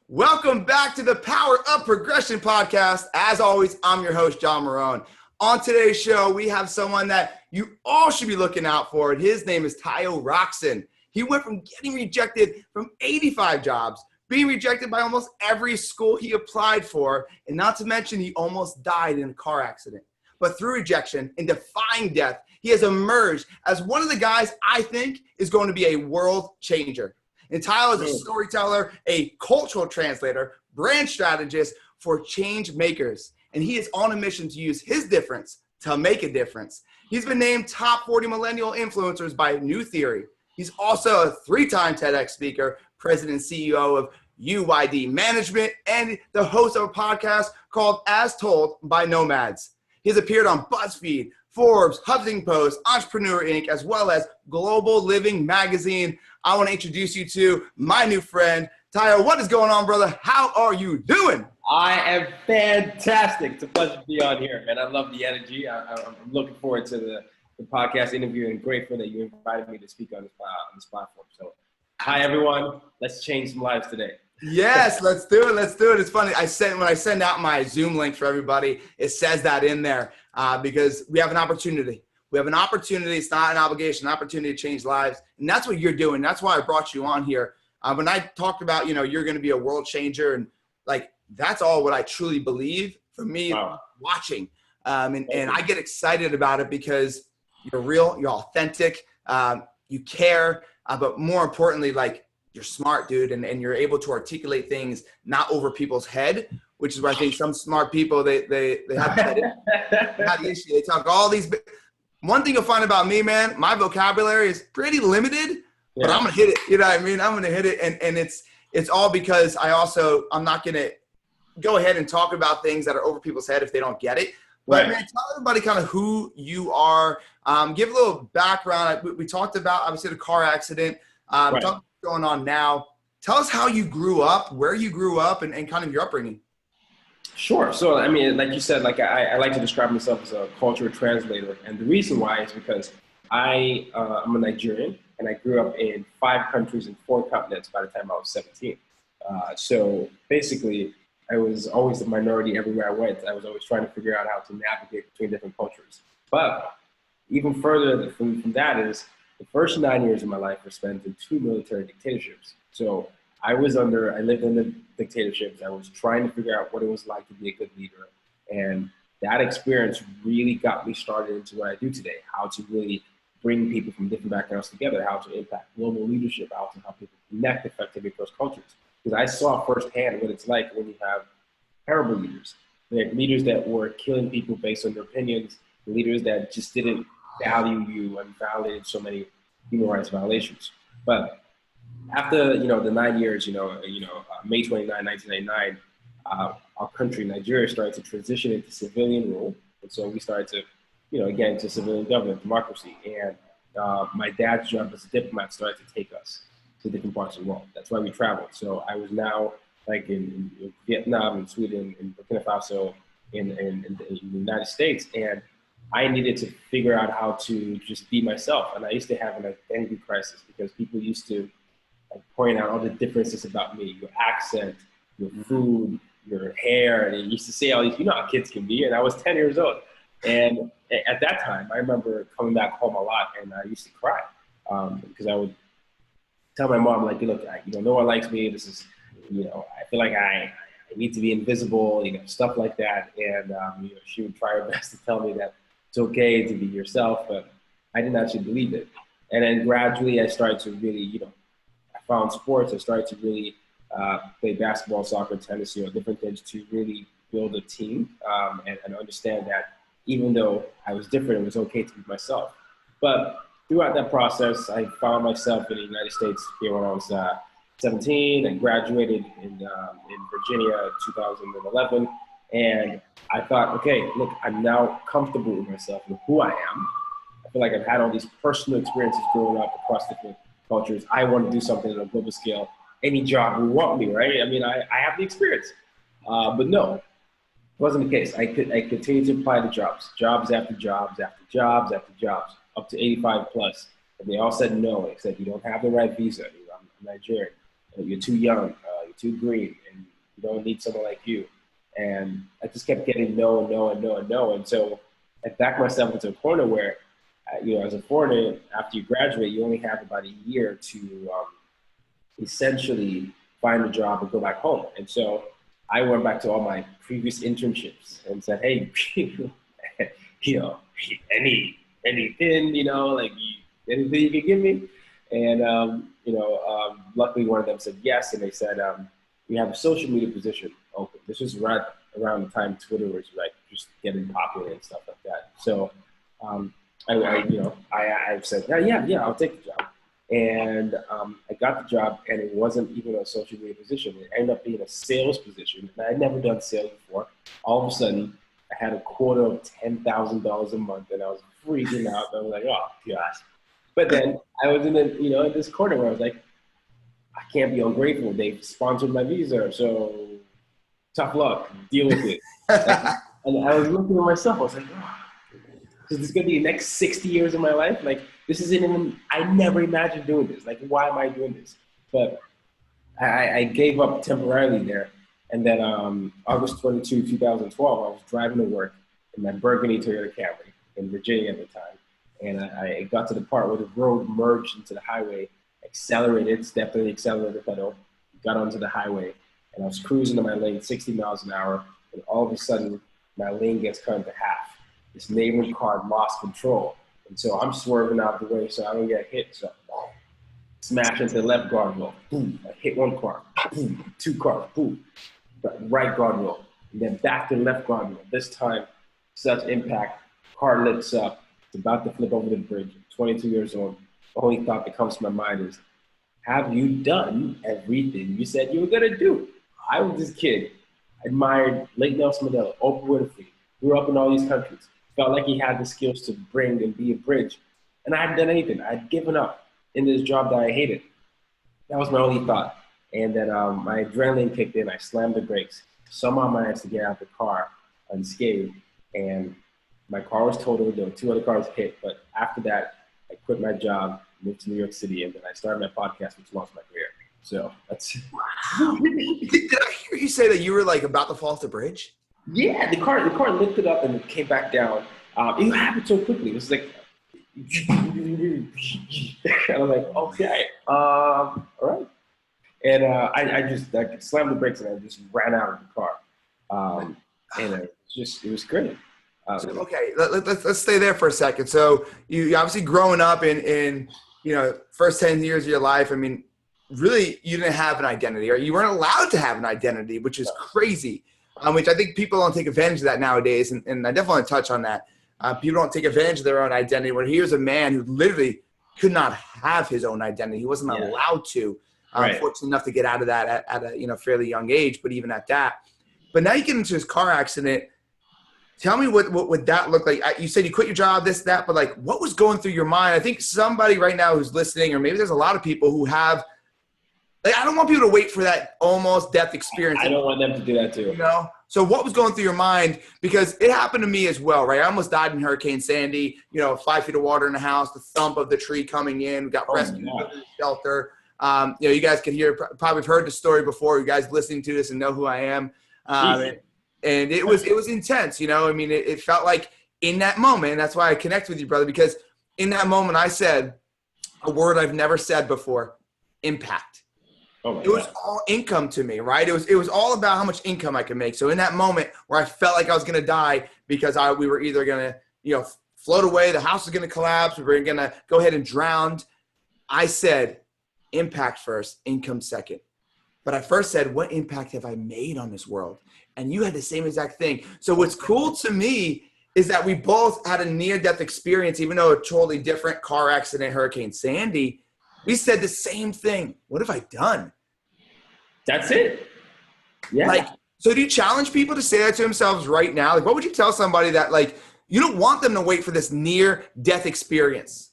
Welcome back to the Power Up Progression podcast. As always, I'm your host, John Marrone. On today's show, we have someone that you all should be looking out for. His name is Tayo Rockson. He went from getting rejected from 85 jobs, being rejected by almost every school he applied for, and not to mention he almost died in a car accident. But through rejection and defying death, he has emerged as one of the guys I think is going to be a world changer. And Tayo is a storyteller, a cultural translator, brand strategist for change makers. And he is on a mission to use his difference to make a difference. He's been named top 40 millennial influencers by New Theory. He's also a 3-time TEDx speaker, president and CEO of UYD Management, and the host of a podcast called As Told by Nomads. He's appeared on BuzzFeed, Forbes, Huffington Post, Entrepreneur Inc., as well as Global Living Magazine. I want to introduce you to my new friend, Tayo. What is going on, brother? How are you doing? I am fantastic. It's a pleasure to be on here, man. I love the energy. I'm looking forward to the podcast interview, and grateful that you invited me to speak on this platform. So, hi, everyone. Let's change some lives today. Yes, let's do it. Let's do it. It's funny. When I send out my Zoom link for everybody, it says that in there because we have an opportunity. We have an opportunity. It's not an obligation, an opportunity to change lives. And that's what you're doing. That's why I brought you on here. When I talked about, you're going to be a world changer, and that's all what I truly believe for me. Wow. Watching. And I get excited about it because you're real, you're authentic, you care, but more importantly, you're smart, dude, and you're able to articulate things not over people's head, which is where I think some smart people, they have the issue. They talk all these. One thing you'll find about me, man, my vocabulary is pretty limited, but I'm going to hit it. You know what I mean? I'm going to hit it. And it's all because I'm not going to go ahead and talk about things that are over people's head if they don't get it. But man, tell everybody kind of who you are. Give a little background. We talked about, obviously, the car accident. Talk about what's going on now. Tell us how you grew up, where you grew up, and kind of your upbringing. Sure. So, I mean, like you said, I like to describe myself as a cultural translator. And the reason why is because I'm a Nigerian, and I grew up in 5 countries and 4 continents by the time I was 17. So basically, I was always the minority everywhere I went. I was always trying to figure out how to navigate between different cultures. But even further from that is the first 9 years of my life were spent in 2 military dictatorships. So I lived under dictatorships. I was trying to figure out what it was like to be a good leader. And that experience really got me started into what I do today, how to really bring people from different backgrounds together, how to impact global leadership, how to help people connect effectively across cultures. Because I saw firsthand what it's like when you have terrible leaders. Leaders that were killing people based on their opinions, leaders that just didn't value you and validated so many human rights violations. But after the 9 years, May 29, 1999, our country, Nigeria, started to transition into civilian rule, and so we started to, again, to civilian government, democracy. And my dad's job as a diplomat started to take us to different parts of the world. That's why we traveled. So I was now in Vietnam, in Sweden, in Burkina Faso, in the United States, and I needed to figure out how to just be myself. And I used to have an identity crisis because people used to point out all the differences about me, your accent, your food, your hair. And they used to say all these, how kids can be. And I was 10 years old. And at that time, I remember coming back home a lot, and I used to cry because I would tell my mom, look, no one likes me. This is, I feel like I need to be invisible, stuff like that. And, she would try her best to tell me that it's okay to be yourself, but I didn't actually believe it. And then gradually I started to really, I found sports. I started to really play basketball, soccer, tennis, different things to really build a team and understand that even though I was different, it was okay to be myself. But throughout that process, I found myself in the United States here when I was 17 and graduated in Virginia in 2011. And I thought, okay, look, I'm now comfortable with myself and who I am. I feel like I've had all these personal experiences growing up across different cultures. I want to do something on a global scale. Any job will want me, right? I mean, I have the experience. But no, it wasn't the case. I continued to apply to jobs after jobs after jobs after jobs, up to 85 plus. And they all said no. They said, you don't have the right visa. I'm Nigerian. You're too young. You're too green, and you don't need someone like you. And I just kept getting no and no and no and no. And so I backed myself into a corner where, as a foreigner, after you graduate, you only have about a year to essentially find a job and go back home. And so I went back to all my previous internships and said, hey, anything, anything you can give me? And, luckily one of them said yes. And they said, we have a social media position open. This was right around the time Twitter was like just getting popular and stuff like that. So I said, yeah, I'll take the job. And I got the job, and it wasn't even a social media position. It ended up being a sales position, and I had never done sales before. All of a sudden, I had a quota of $10,000 a month, and I was freaking out. I was like, oh gosh. But then I was in this corner where I was like, I can't be ungrateful. They've sponsored my visa, so tough luck. Deal with it. And I was looking at myself. I was like, oh, is this going to be the next 60 years of my life? Like, this isn't even, I never imagined doing this. Like, why am I doing this? But I gave up temporarily there. And then August 22, 2012, I was driving to work in my burgundy Toyota Camry in Virginia at the time. And I got to the part where the road merged into the highway, accelerated, stepped on the accelerator pedal, got onto the highway, and I was cruising in my lane 60 miles an hour, and all of a sudden, my lane gets cut into half. This neighboring car lost control, and so I'm swerving out of the way so I don't get hit. So smash into the left guardrail, boom, I hit one car, boom, two cars, boom, right guardrail, and then back to the left guardrail. This time, such impact, car lifts up, it's about to flip over the bridge, 22 years old. The only thought that comes to my mind is, have you done everything you said you were gonna do? I was this kid, admired late Nelson Mandela, Oprah Winfrey, grew up in all these countries, felt like he had the skills to bring and be a bridge. And I hadn't done anything. I'd given up in this job that I hated. That was my only thought. And then my adrenaline kicked in. I slammed the brakes. Somehow managed to get out of the car unscathed. And my car was totaled. There were two other cars hit. But after that, I quit my job, moved to New York City, and then I started my podcast, which launched my career. So that's. Wow. Did I hear you say that you were like about to fall off the bridge? Yeah, the car lifted up and it came back down. It happened so quickly. It was like, and I'm like, okay, all right. And I just slammed the brakes and I just ran out of the car. And it was great. So, okay, let's stay there for a second. So you obviously growing up in first 10 years of your life, I mean, really you didn't have an identity, or you weren't allowed to have an identity, which is crazy. Which I think people don't take advantage of that nowadays. And I definitely want to touch on that. People don't take advantage of their own identity. Where here's a man who literally could not have his own identity. He wasn't allowed to. Right. Fortunate enough to get out of that at a fairly young age, but even at that. But now you get into this car accident. Tell me what would that look like? You said you quit your job, this, that, but like what was going through your mind? I think somebody right now who's listening, or maybe there's a lot of people who have, I don't want people to wait for that almost death experience. I don't want them to do that too. So what was going through your mind? Because it happened to me as well, right? I almost died in Hurricane Sandy, 5 feet of water in the house, the thump of the tree coming in, got rescued from the shelter. You guys could probably have heard the story before. You guys listening to this and know who I am. And it was intense, I mean, it felt like in that moment, and that's why I connect with you, brother, because in that moment I said a word I've never said before, impact. It was all income to me, right? It was all about how much income I could make. So in that moment where I felt like I was going to die because we were either going to, float away, the house was going to collapse, we were going to go ahead and drown, I said impact first, income second. But I first said, what impact have I made on this world? And you had the same exact thing. So what's cool to me is that we both had a near-death experience, even though a totally different car accident, Hurricane Sandy. We said the same thing. What have I done? That's it. Yeah. So do you challenge people to say that to themselves right now? What would you tell somebody that you don't want them to wait for this near-death experience?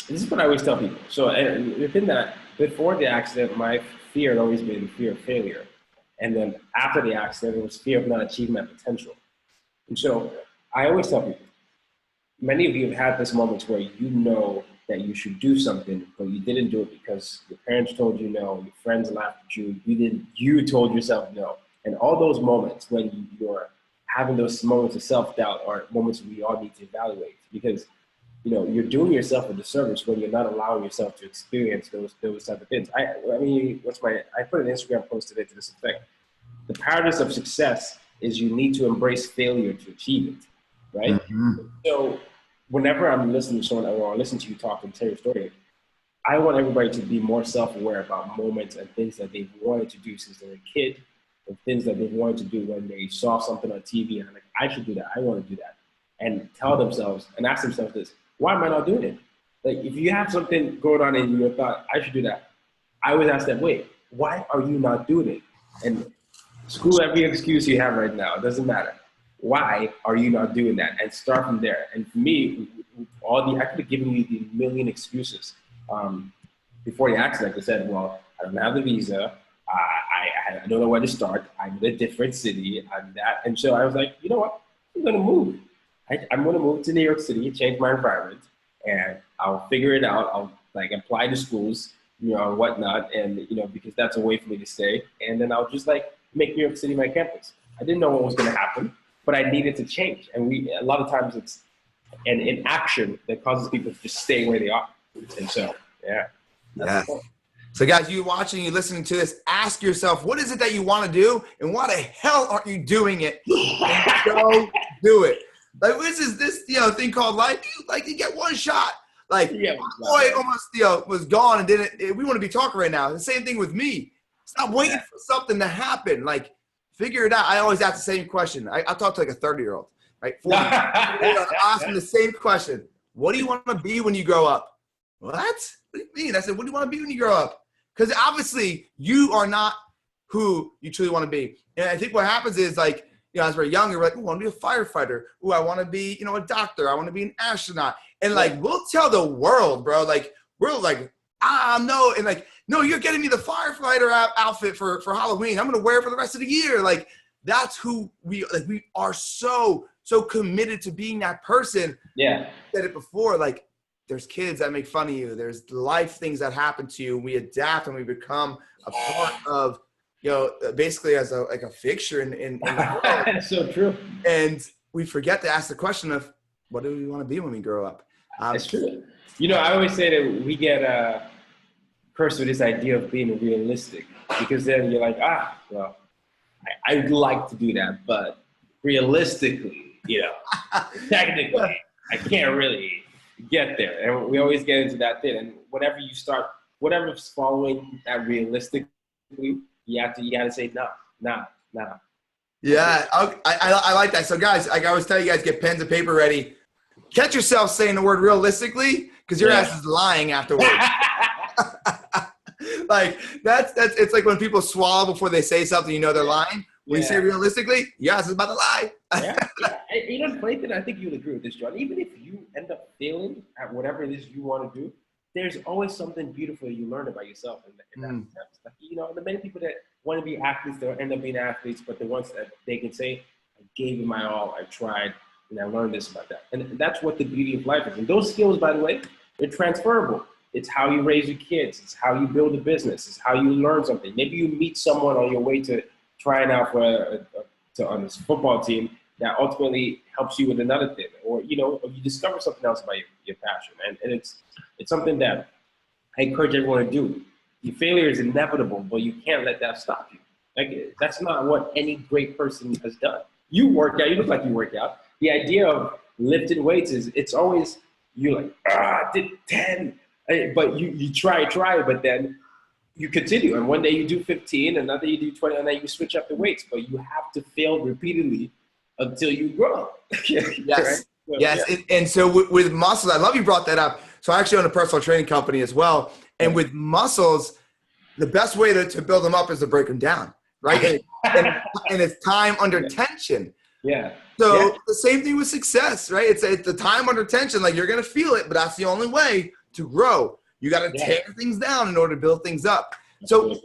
This is what I always tell people. So within that, before the accident, my fear had always been fear of failure. And then after the accident, it was fear of not achieving my potential. And so I always tell people, many of you have had this moments where that you should do something, but you didn't do it because your parents told you no, your friends laughed at you, you told yourself no. And all those moments when you're having those moments of self-doubt are moments we all need to evaluate, because you're doing yourself a disservice when you're not allowing yourself to experience those type of things. I put an Instagram post today to this effect. The paradox of success is you need to embrace failure to achieve it, right? Mm-hmm. So whenever I'm listening to someone or I listen to you talk and tell your story, I want everybody to be more self-aware about moments and things that they've wanted to do since they were a kid, and things that they've wanted to do when they saw something on TV and I'm like, I should do that, I want to do that. And tell themselves and ask themselves this, why am I not doing it? Like, if you have something going on in your thought, I should do that. I always ask them, wait, why are you not doing it? And screw every excuse you have right now. It doesn't matter. Why are you not doing that? And start from there. And for me, I could have given you the million excuses before the accident. I said, well, I don't have the visa. I don't know where to start. I'm in a different city. I'm that. And so I was like, you know what? I'm going to move. I'm going to move to New York City, change my environment, and I'll figure it out. I'll apply to schools, and whatnot. And, because that's a way for me to stay. And then I'll just make New York City my campus. I didn't know what was going to happen, but I needed to change. And a lot of times it's an inaction that causes people to just stay where they are. And so, yeah. Yeah. So guys, you watching, you listening to this, ask yourself, what is it that you want to do? And why the hell aren't you doing it? And go do it. This is this thing called life. You get one shot. My boy almost was gone and didn't. We want to be talking right now. The same thing with me. Stop waiting for something to happen. Figure it out. I always ask the same question. I talk to a 30-year-old, right? I ask them the same question. What do you want to be when you grow up? What? What do you mean? I said, what do you want to be when you grow up? Because obviously you are not who you truly want to be. And I think what happens is as we're younger, we're like, I want to be a firefighter. Ooh, I want to be, a doctor. I want to be an astronaut. And we'll tell the world, bro, we're like, no. And no, you're getting me the firefighter outfit for Halloween. I'm going to wear it for the rest of the year. That's who we are so committed to being that person. Yeah. Said it before, there's kids that make fun of you. There's life things that happen to you. We adapt and we become a part of, basically as a fixture in the world. That's so true. And we forget to ask the question of, what do we want to be when we grow up? It's true. I always say that we get cursed with this idea of being realistic, because then you're like, well, I'd like to do that, but realistically, technically, I can't really get there. And we always get into that thing. And whatever's following that realistically, you got to say, no. Yeah, I like that. So guys, I always tell you guys, get pens and paper ready. Catch yourself saying the word realistically, because your ass is lying afterwards. It's like when people swallow before they say something, they're lying. When you say realistically, your ass is about to lie. The funny thing, I think you'll agree with this, John. Even if you end up failing at whatever it is you want to do, there's always something beautiful you learn about yourself in that sense. The many people that want to be athletes, they'll end up being athletes, but the ones that they can say, I gave it my all, I tried, and I learned this about that. And that's what the beauty of life is. And those skills, by the way, they're transferable. It's how you raise your kids. It's how you build a business. It's how you learn something. Maybe you meet someone on your way to trying out on this football team that ultimately helps you with another thing, or you discover something else about your passion, and it's something that I encourage everyone to do. Your failure is inevitable, but you can't let that stop you. That's not what any great person has done. You work out. You look like you work out. The idea of lifting weights it's always I did 10, but you try, but then you continue, and one day you do 15, another you do 20, and then you switch up the weights. But you have to fail repeatedly until you grow. Yes. Right? Yes. And so with muscles, I love you brought that up. So I actually own a personal training company as well. And with muscles, the best way to build them up is to break them down, right? and it's time under tension. Yeah. So the same thing with success, right? It's the time under tension. You're going to feel it, but that's the only way to grow. You got to tear things down in order to build things up. So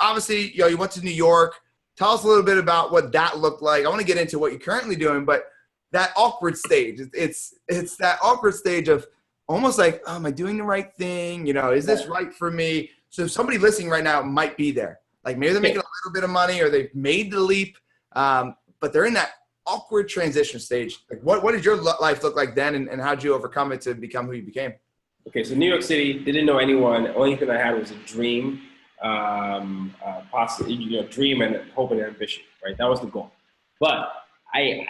obviously, you went to New York. Tell us a little bit about what that looked like. I want to get into what you're currently doing, but that awkward stage, it's that awkward stage of almost like, oh, am I doing the right thing? You know, is this right for me? So somebody listening right now might be there. Like maybe they're making a little bit of money or they've made the leap, but they're in that awkward transition stage. Like what did your life look like then, and how did you overcome it to become who you became? Okay, so New York City, didn't know anyone. The only thing I had was a dream, possibly, dream and hope and ambition, right? That was the goal. But I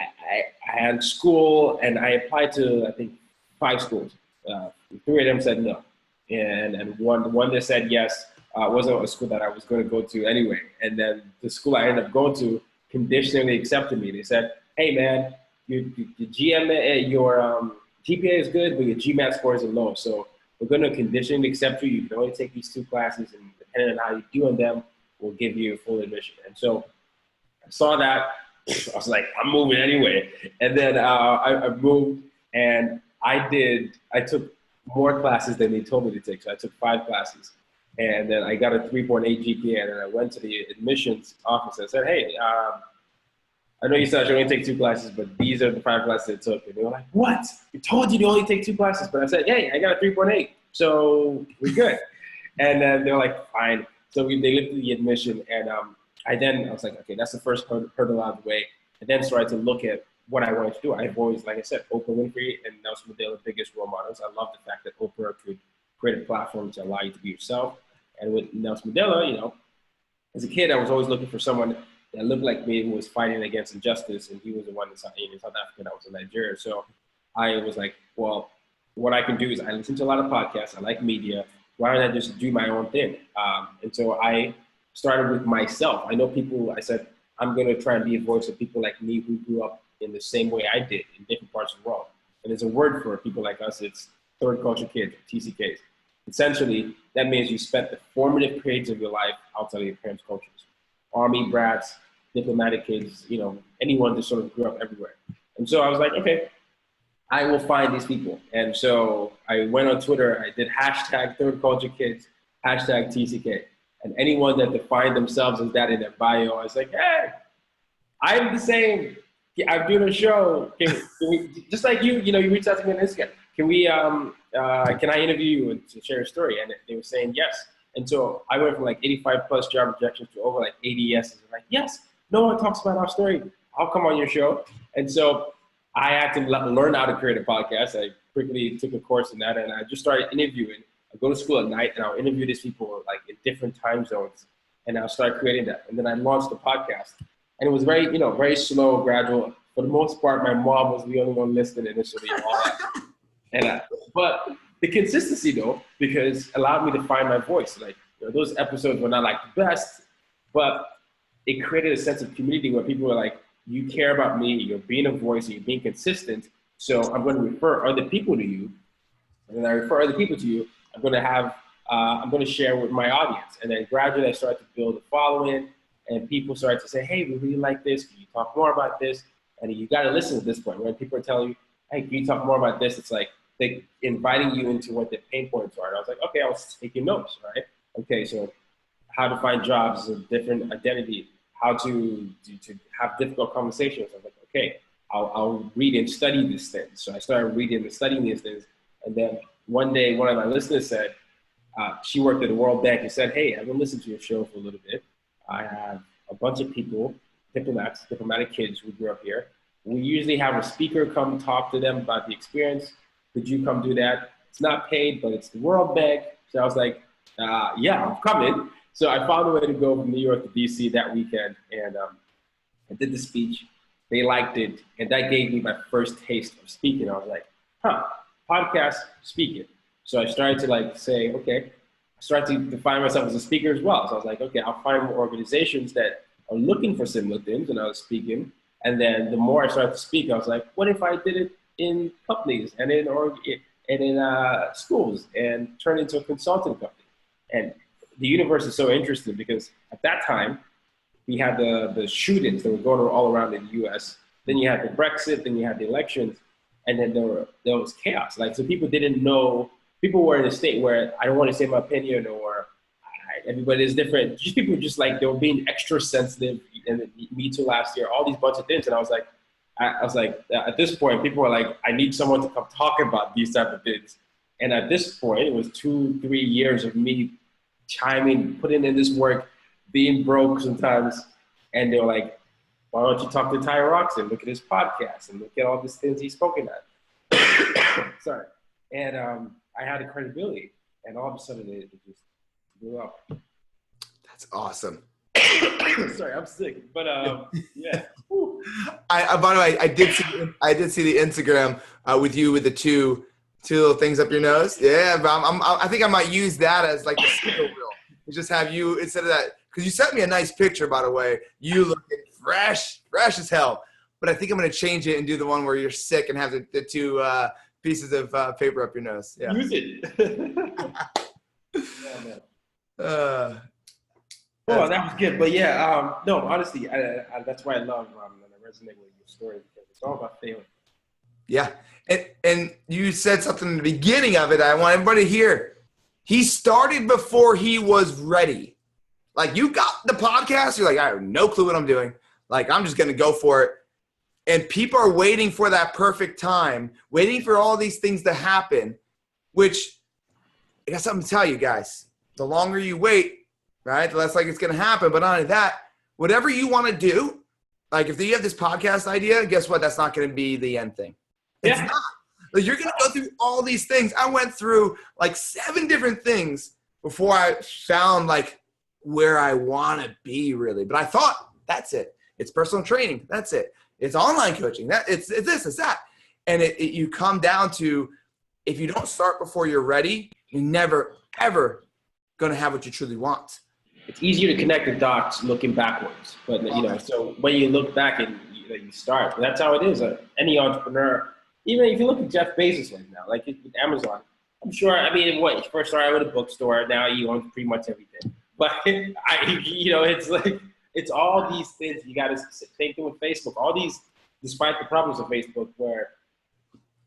had school and I applied to, I think, 5 schools. 3 of them said no. And one that said yes wasn't a school that I was going to go to anyway. And then the school I ended up going to conditionally accepted me. They said, hey, man, your GPA is good, but your GMAT scores are low. So we're going to conditionally accept you. You can only take these 2 classes, and depending on how you do on them, we'll give you full admission. And so I saw that. I was like, I'm moving anyway. And then I moved, and I took more classes than they told me to take. So I took 5 classes. And then I got a 3.8 GPA, and then I went to the admissions office and said, hey, I know you said I should only take 2 classes, but these are the 5 classes I took. And they were like, what? We told you to only take 2 classes. But I said, hey, I got a 3.8, so we're good. And then they were like, fine. So they lifted the admission, and I was like, okay, that's the first hurdle out of the way. And then started to look at what I wanted to do. I've always, like I said, Oprah Winfrey and Nelson Mandela, the biggest role models. I love the fact that Oprah could create a platform to allow you to be yourself. And with Nelson Mandela, as a kid, I was always looking for someone that looked like me, who was fighting against injustice, and he was the one in South Africa that was in Nigeria. So I was like, well, what I can do is I listen to a lot of podcasts. I like media. Why don't I just do my own thing? And so I started with myself. I know people, I said, I'm going to try and be a voice of people like me who grew up in the same way I did in different parts of the world. And there's a word for people like us. It's third culture kids, TCKs. Essentially, that means you spent the formative periods of your life outside of your parents' cultures. Army brats, diplomatic kids, anyone that sort of grew up everywhere. And so I was like, okay, I will find these people. And so I went on Twitter, I did hashtag third culture kids, hashtag TCK. And anyone that defined themselves as that in their bio, I was like, hey, I'm the same. I'm doing a show. Can we, just like you reached out to me on Instagram. Can I interview you and to share a story? And they were saying yes. And so I went from like 85 plus job rejections to over like 80 yeses. I'm like, yes, no one talks about our story. I'll come on your show. And so I had to learn how to create a podcast. I quickly took a course in that, and I just started interviewing. I go to school at night, and I'll interview these people like in different time zones, and I'll start creating that. And then I launched the podcast, and it was very, very slow, gradual. For the most part, my mom was the only one listening initially. All that. And but the consistency though, because allowed me to find my voice. Like those episodes were not like the best, but it created a sense of community where people were like, you care about me, you're being a voice, you're being consistent, so I'm going to refer other people to you. And then I refer other people to you, I'm going to share with my audience. And then gradually I started to build a following, and people started to say, hey, we really like this, can you talk more about this? And you got to listen at this point. When people are telling you, hey, can you talk more about this? It's like they inviting you into what their pain points are. And I was like, okay, I was taking notes, right? Okay, so how to find jobs is a different identity. How to have difficult conversations. I was like, okay, I'll read and study these things. So I started reading and studying these things. And then one day, one of my listeners said, she worked at the World Bank and said, hey, I've been listening to your show for a little bit. I have a bunch of people, diplomatic kids who grew up here. We usually have a speaker come talk to them about the experience. Could you come do that? It's not paid, but it's the World Bank. So I was like, yeah, I'm coming. So I found a way to go from New York to DC that weekend, and I did the speech. They liked it, and that gave me my first taste of speaking. I was like, podcast, speaking. So I started to say, okay, I started to define myself as a speaker as well. So I was like, okay, I'll find more organizations that are looking for similar things, and I was speaking. And then the more I started to speak, I was like, what if I did it in companies and in schools and turned into a consulting company? And the universe is so interesting because at that time, we had the shootings that were going all around in the U.S. Then you had the Brexit, then you had the elections, and then there was chaos. So people didn't know. People were in a state where I don't want to say my opinion, or everybody is different. Just people they were being extra sensitive. And Me Too last year, all these bunch of things, and I was like, at this point, people were like, I need someone to come talk about these type of things. And at this point, it was 2-3 years of me putting in this work, being broke sometimes. And they were like, why don't you talk to Tayo Rockson? Look at his podcast and look at all these things he's spoken at. Sorry. And I had the credibility. And all of a sudden, it just blew up. That's awesome. Sorry, I'm sick. But yeah. By the way, I did see the Instagram with you with the two little things up your nose. Yeah, but I think I might use that as like the signal wheel. Just have you instead of that, because you sent me a nice picture, by the way. You looking fresh as hell. But I think I'm gonna change it and do the one where you're sick and have the two pieces of paper up your nose. Yeah. Use it. Yeah, man. Oh, that was good. But yeah, no, honestly, that's why I love and I resonate with your story, because it's all about failing. Yeah. And you said something in the beginning of it I want everybody to hear. He started before he was ready. Like, you got the podcast, you're like, I have no clue what I'm doing. Like, I'm just going to go for it. And people are waiting for that perfect time, waiting for all these things to happen, which I got something to tell you guys. The longer you wait, right, the less like it's going to happen. But not only that, whatever you want to do, like if you have this podcast idea, guess what? That's not going to be the end thing. It's not. Like, you're going to go through all these things. I went through like 7 different things before I found like where I want to be really. But I thought, that's it. It's personal training. That's it. It's online coaching. It's this, it's that. And you come down to, if you don't start before you're ready, you're never, ever going to have what you truly want. It's easier to connect the dots looking backwards. But, you know, so when you look back and you start, that's how it is. Any entrepreneur, even if you look at Jeff Bezos right now, like with Amazon, I'm sure, I mean, he first started with a bookstore, now he owns pretty much everything. But, it's like, it's all these things. You got to, same thing with Facebook. All these, despite the problems of Facebook, where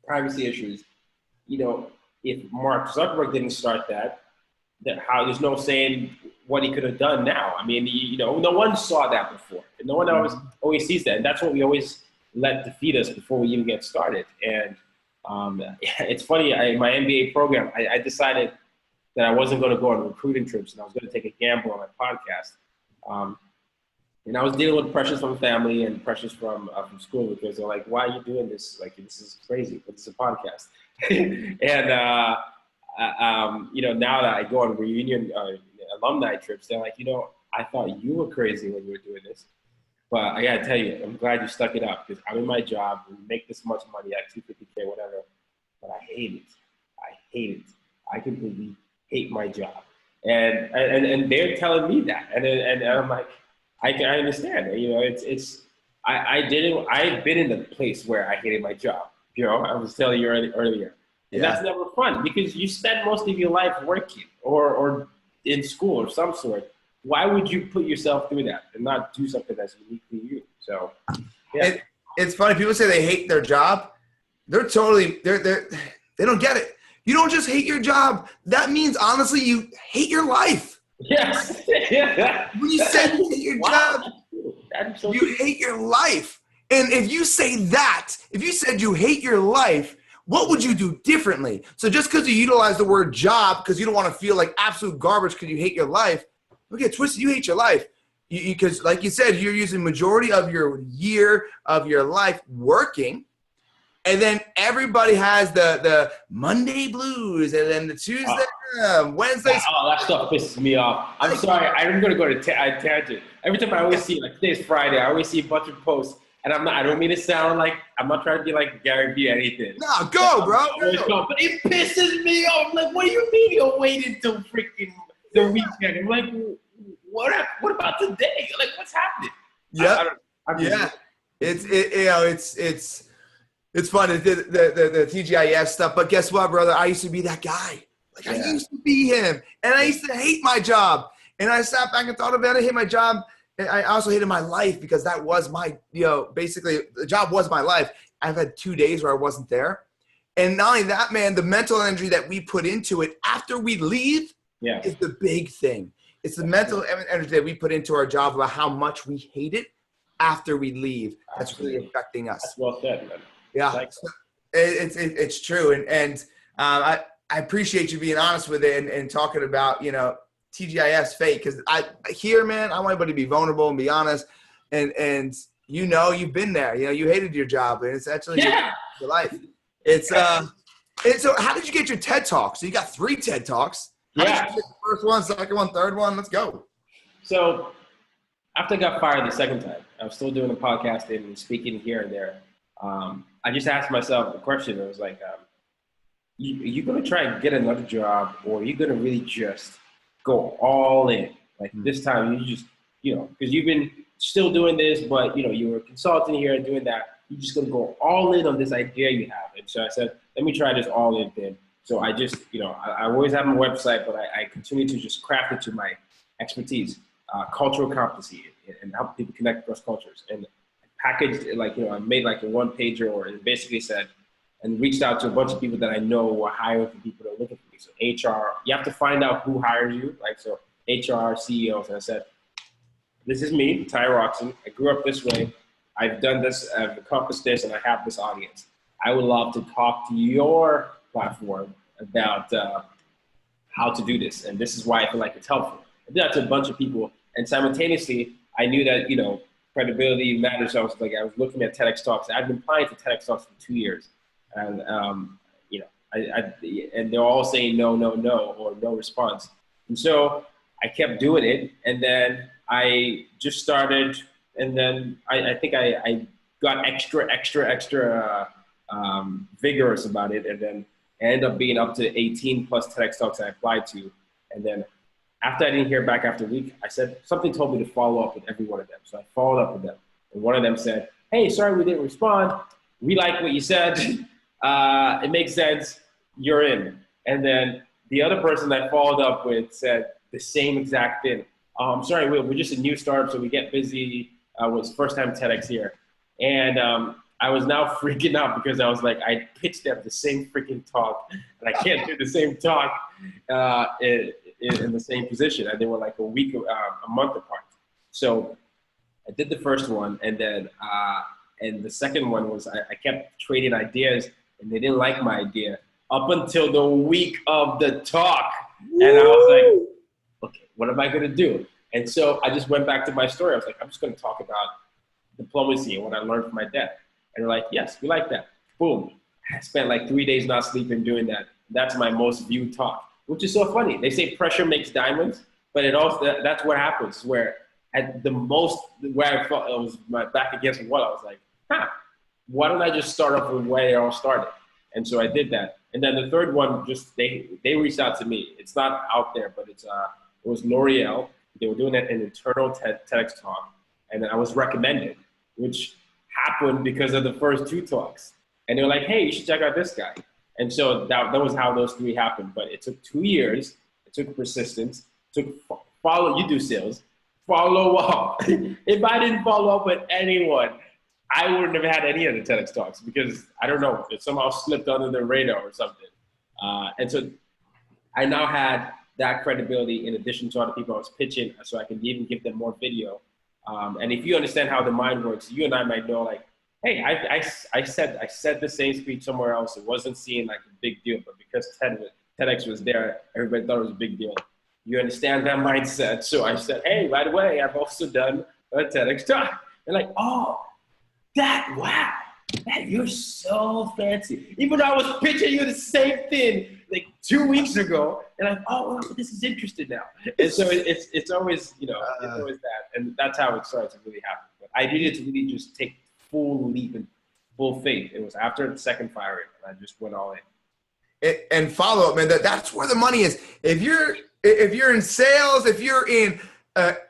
privacy issues, if Mark Zuckerberg didn't start that there's no saying what he could have done now. I mean, no one saw that before. And no one always sees that. And that's what we always let defeat us before we even get started. And it's funny, in my MBA program, I decided that I wasn't going to go on recruiting trips and I was going to take a gamble on my podcast. And I was dealing with pressures from family and pressures from school, because they're like, why are you doing this? Like, this is crazy, but it's a podcast. And, now that I go on reunion alumni trips, they're like, I thought you were crazy when you were doing this. But I got to tell you, I'm glad you stuck it out, because I'm in my job, we make this much money at $250K, whatever, but I hate it. I completely hate my job. And they're telling me that. And I'm like, I understand. I've been in the place where I hated my job. I was telling you earlier. And that's never fun, because you spend most of your life working or in school of some sort. Why would you put yourself through that and not do something that's uniquely you? So, yeah. It's funny. People say they hate their job. They don't get it. You don't just hate your job. That means, honestly, you hate your life. Yes. When you say you hate your job, you hate your life. And if you said you hate your life, what would you do differently? So just because you utilize the word job because you don't want to feel like absolute garbage because you hate your life, look at twisted, you hate your life. Because like you said, you're using majority of your year of your life working. And then everybody has the Monday blues, and then the Tuesday, Wednesday. Oh, that stuff pisses me off. I'm sorry. I'm going to go to tangent. Every time I always see, like today's Friday, I always see a bunch of posts. And I don't mean to sound like, I'm not trying to be like Gary Vee or anything. No, go, bro. But it pisses me off. Like, what do you mean you're waiting until freaking the weekend? I'm like, what about today? Like, what's happening? Yeah. It's fun, the TGIF stuff, but guess what, brother? I used to be that guy. I used to be him, and I used to hate my job. And I sat back and thought about it. I hate my job. And I also hated my life, because that was my, basically the job was my life. I've had 2 days where I wasn't there. And not only that, man, the mental energy that we put into it after we leave is the big thing. It's the mental energy that we put into our job about how much we hate it after we leave. That's really affecting us. That's well said, man. Yeah, it's true, and I appreciate you being honest with it and talking about, you know, TGIF's fate. Cause I here, man, I want everybody to be vulnerable and be honest. And you know, you've been there, you know, you hated your job and it's actually your life. It's, and so how did you get your TED Talk? So you got 3 TED Talks. How did you get the first one, second one, third one? Let's go. So after I got fired the second time, I was still doing the podcasting and speaking here and there. I just asked myself a question. It was like, you going to try and get another job, or are you going to really just go all in? Like this time, you just, you know, because you've been still doing this, but, you know, you were a consultant here and doing that. You're just going to go all in on this idea you have. And so I said, let me try this all in thing. So I just, you know, I always have my website, but I continue to just craft it to my expertise, cultural competency, and help people connect across cultures. And packaged it, like, you know, I made like a 1-pager, or it basically said, and reached out to a bunch of people that I know were hiring for people that are looking for me. So HR, you have to find out who hires you. Like, so HR, CEOs. And I said, this is me, Tayo Rockson. I grew up this way. I've done this, I've accomplished this, and I have this audience. I would love to talk to your platform about how to do this. And this is why I feel like it's helpful. I did that to a bunch of people. And simultaneously, I knew that, you know, credibility matters. So I was looking at TEDx Talks. I've been applying to TEDx Talks for 2 years. And, you know, and they're all saying no, no, no, or no response. And so I kept doing it. And then I just started, and then I think I got extra vigorous about it. And then I ended up being up to 18 plus TEDx Talks I applied to. And then after I didn't hear back after a week, I said, something told me to follow up with every one of them. So I followed up with them. And one of them said, hey, sorry we didn't respond. We like what you said. It makes sense. You're in. And then the other person I followed up with said the same exact thing. I'm sorry, we're just a new startup, so we get busy. It was first time TEDx here. And I was now freaking out because I was like, I pitched them the same freaking talk, and I can't do the same talk in the same position. And they were like a month apart. So I did the first one, and then and the second one was I kept trading ideas, and they didn't like my idea up until the week of the talk. And I was like, okay, what am I going to do? And so I just went back to my story. I was like, I'm just going to talk about diplomacy and what I learned from my dad. And they're like, yes, we like that. Boom. I spent like 3 days not sleeping doing that. That's my most viewed talk, which is so funny. They say pressure makes diamonds, but it also, that's what happens, where at the most, where I felt it was my back against the wall, I was like, why don't I just start off with where it all started? And so I did that. And then the third one, just they reached out to me. It's not out there, but it was L'Oreal. They were doing an internal TEDx talk, and then I was recommended, which happened because of the first 2 talks. And they were like, hey, you should check out this guy. And so that was how those 3 happened. But it took 2 years. It took persistence. It took you do sales, follow up. If I didn't follow up with anyone, I wouldn't have had any of the TEDx Talks, because I don't know, it somehow slipped under the radar or something. And so I now had that credibility in addition to other people I was pitching, so I can even give them more video. And if you understand how the mind works, you and I might know, like, hey, I said the same speech somewhere else. It wasn't seen like a big deal, but because TEDx was there, everybody thought it was a big deal. You understand that mindset. So I said, hey, by the way, I've also done a TEDx talk. They're like, oh, wow, man, you're so fancy. Even though I was pitching you the same thing like 2 weeks ago, and I'm, oh, well, this is interesting now. And so it's always, you know, it's always that. And that's how it starts to really happen. But I needed to really just take full leap and full faith. It was after the second firing, and I just went all in. And follow up, man, that's where the money is. If you're in sales, if you're in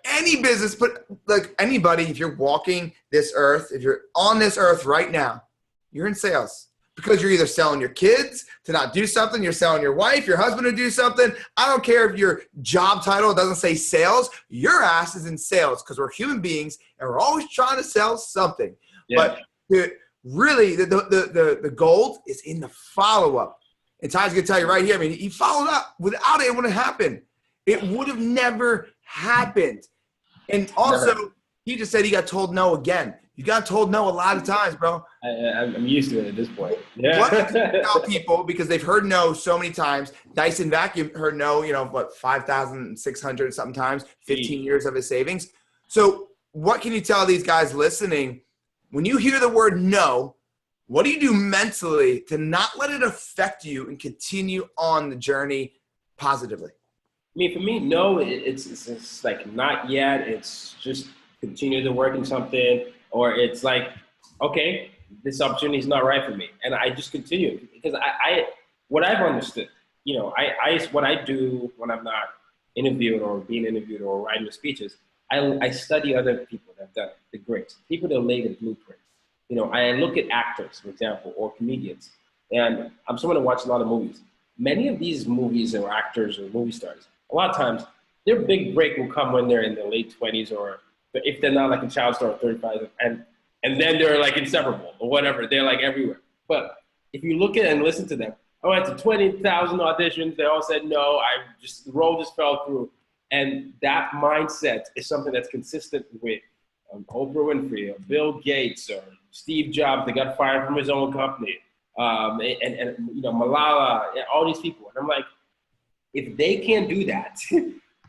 any business, but like anybody, if you're walking this earth, if you're on this earth right now, you're in sales, because you're either selling your kids to not do something, you're selling your wife, your husband to do something. I don't care if your job title doesn't say sales, your ass is in sales, because we're human beings and we're always trying to sell something. Yeah. But really the gold is in the follow-up. And Ty's going to tell you right here, I mean, he followed up. Without it, it wouldn't happen. It would have never happened. And also, He just said he got told no again. You got told no a lot of times, bro. I'm used to it at this point. Yeah. What can you tell people, because they've heard no so many times? Dyson Vacuum heard no, 5,600 sometimes, 15 years of his savings. So what can you tell these guys listening when you hear the word no? What do you do mentally to not let it affect you and continue on the journey positively? I mean, for me, no, it's like not yet. It's just continue to work on something, or it's like, okay, this opportunity is not right for me, and I just continue because what I've understood, what I do when I'm not interviewed or being interviewed or writing the speeches, I study other people that have done the greats, people that lay the blueprint. I look at actors, for example, or comedians, and I'm someone who watches a lot of movies. Many of these movies or actors or movie stars, a lot of times, their big break will come when they're in their late 20s, or if they're not like a child star at 35, and then they're like inseparable or whatever. They're like everywhere. But if you look at and listen to them, I went to 20,000 auditions. They all said no. The role just fell through. And that mindset is something that's consistent with Oprah Winfrey, or Bill Gates, or Steve Jobs that got fired from his own company, and Malala, and all these people. And I'm like, if they can't do that,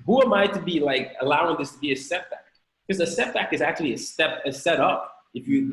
who am I to be like allowing this to be a setback? Because a setback is actually a setup if you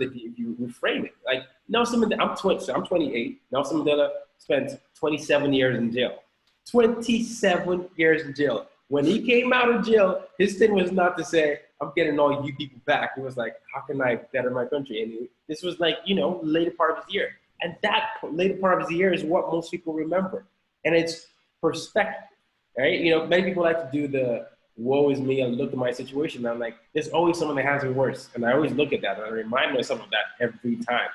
reframe it. Like Nelson Mandela, I'm 28. Nelson Mandela spent 27 years in jail. 27 years in jail. When he came out of jail, his thing was not to say, I'm getting all you people back. It was like, how can I better my country? And this was like, later part of his year. And that later part of his year is what most people remember. And it's perspective, right? Many people like to do the woe is me and look at my situation. And I'm like, there's always someone that has it worse. And I always look at that and I remind myself of that every time.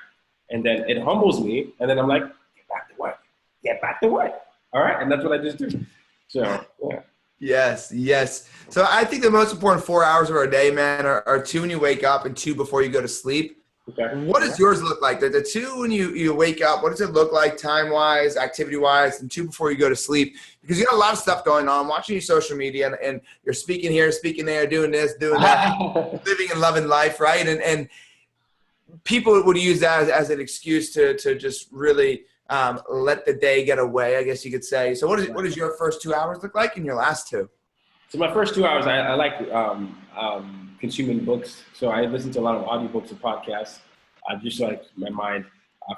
And then it humbles me. And then I'm like, get back to work. Get back to work. All right. And that's what I just do. So, yeah. Yes. So I think the most important 4 hours of our day, man, are 2 when you wake up and 2 before you go to sleep. Okay. What does yours look like? The 2 when you wake up, what does it look like time-wise, activity-wise, and 2 before you go to sleep? Because you got a lot of stuff going on, watching your social media, and you're speaking here, speaking there, doing this, doing that, living and loving life, right? And people would use that as an excuse to just really let the day get away, I guess you could say. So what does your first 2 hours look like and your last 2? So my first 2 hours, I like consuming books. So I listen to a lot of audiobooks and podcasts, just so my mind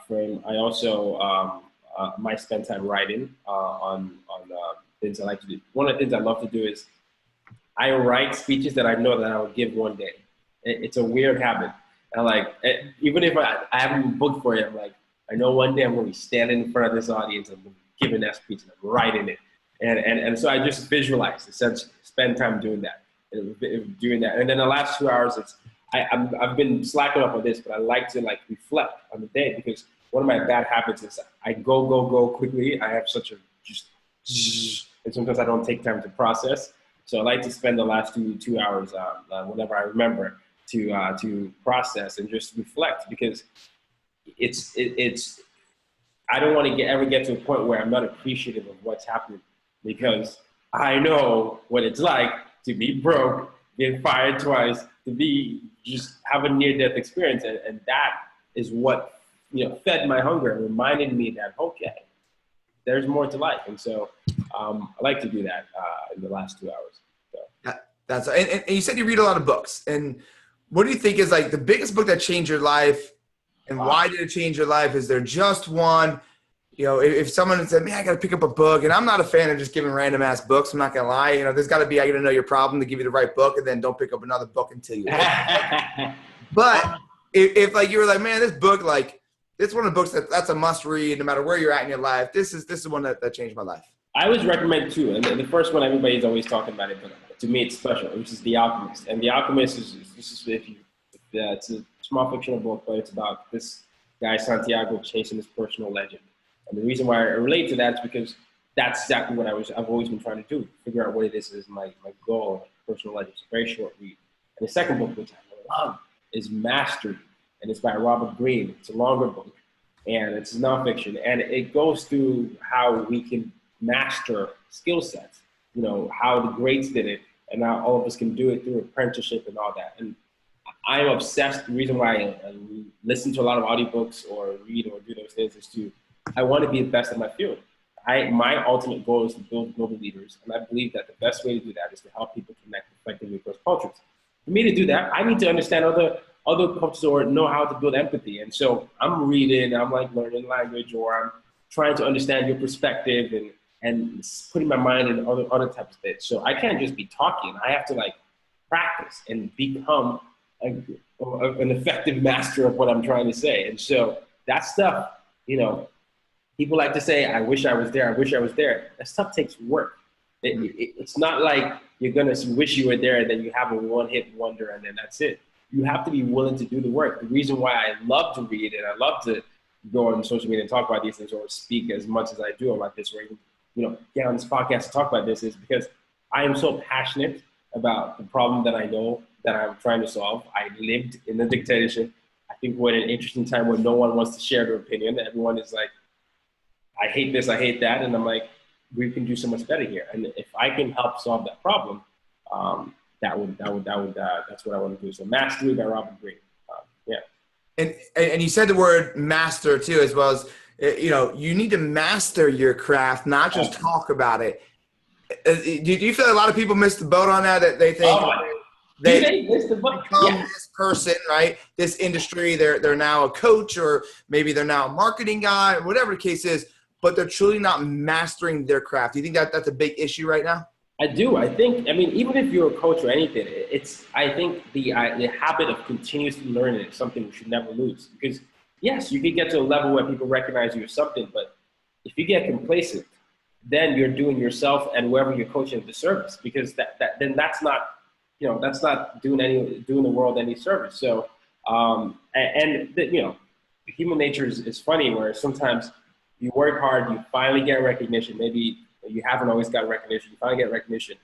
frame. I also might spend time writing on things I like to do. One of the things I love to do is I write speeches that I know that I will give one day. It's a weird habit. And even if I haven't booked for it, I'm like, I know one day I'm going to be standing in front of this audience and giving that speech and I'm writing it. And so I just visualize, essentially, spend time doing that. And then the last 2 hours, I've been slacking up on this, but I like to reflect on the day, because one of my bad habits is I go quickly. I have such a and sometimes I don't take time to process. So I like to spend the last 2 hours, whenever I remember, to process and just reflect, because it's I don't want to ever get to a point where I'm not appreciative of what's happening, because I know what it's like to be broke, get fired twice, to just have a near-death experience, and that is what fed my hunger and reminded me that, okay, there's more to life. And so I like to do that in the last 2 hours. So. And you said you read a lot of books, and what do you think is the biggest book that changed your life, and why did it change your life? Is there just one? If someone said, man, I got to pick up a book, and I'm not a fan of just giving random ass books, I'm not going to lie. There's got to be, I got to know your problem to give you the right book, and then don't pick up another book until you. But if you were like, man, this book, it's one of the books that's a must read no matter where you're at in your life. This is one that changed my life. I always recommend 2. And the first one, everybody's always talking about it, but to me it's special, which is The Alchemist. And The Alchemist it's a small fictional book, but it's about this guy, Santiago, chasing his personal legend. And the reason why I relate to that is because that's exactly what I've always been trying to do, figure out what it is my goal, personal legend. It's a very short read. And the second book, which I love, is Mastery. And it's by Robert Greene. It's a longer book, and it's nonfiction. And it goes through how we can master skill sets, how the greats did it, and how all of us can do it through apprenticeship and all that. And I'm obsessed. The reason why I listen to a lot of audiobooks or read or do those things is I want to be the best in my field. My ultimate goal is to build global leaders, and I believe that the best way to do that is to help people connect effectively across cultures. For me to do that, I need to understand other cultures or know how to build empathy. And so I'm reading, I'm like learning language, or I'm trying to understand your perspective and putting my mind in other types of things. So I can't just be talking. I have to like practice and become an effective master of what I'm trying to say. And so that stuff, people like to say, I wish I was there. I wish I was there. That stuff takes work. It's not like you're going to wish you were there and then you have a one-hit wonder and then that's it. You have to be willing to do the work. The reason why I love to read and I love to go on social media and talk about these things or speak as much as I do about this or even, get on this podcast to talk about this is because I am so passionate about the problem that I know that I'm trying to solve. I lived in a dictatorship. I think we're in an interesting time where no one wants to share their opinion. Everyone is like, I hate this, I hate that. And I'm like, we can do so much better here. And if I can help solve that problem, that's what I want to do. So Mastery by Robert Greene. Yeah. And you said the word master too, as well as, you need to master your craft, not just talk about it. Do you feel a lot of people miss the boat on that they think they miss the boat? become this person, right? This industry, they're now a coach or maybe they're now a marketing guy, whatever the case is, but they're truly not mastering their craft. Do you think that's a big issue right now? I do. I mean, even if you're a coach or anything, I think the habit of continuously learning is something we should never lose. Because yes, you can get to a level where people recognize you as something, but if you get complacent, then you're doing yourself and whoever you're coaching a disservice. Because then that's not doing the world any service. So human nature is funny where sometimes you work hard, you finally get recognition. Maybe you haven't always got recognition. You finally get recognition.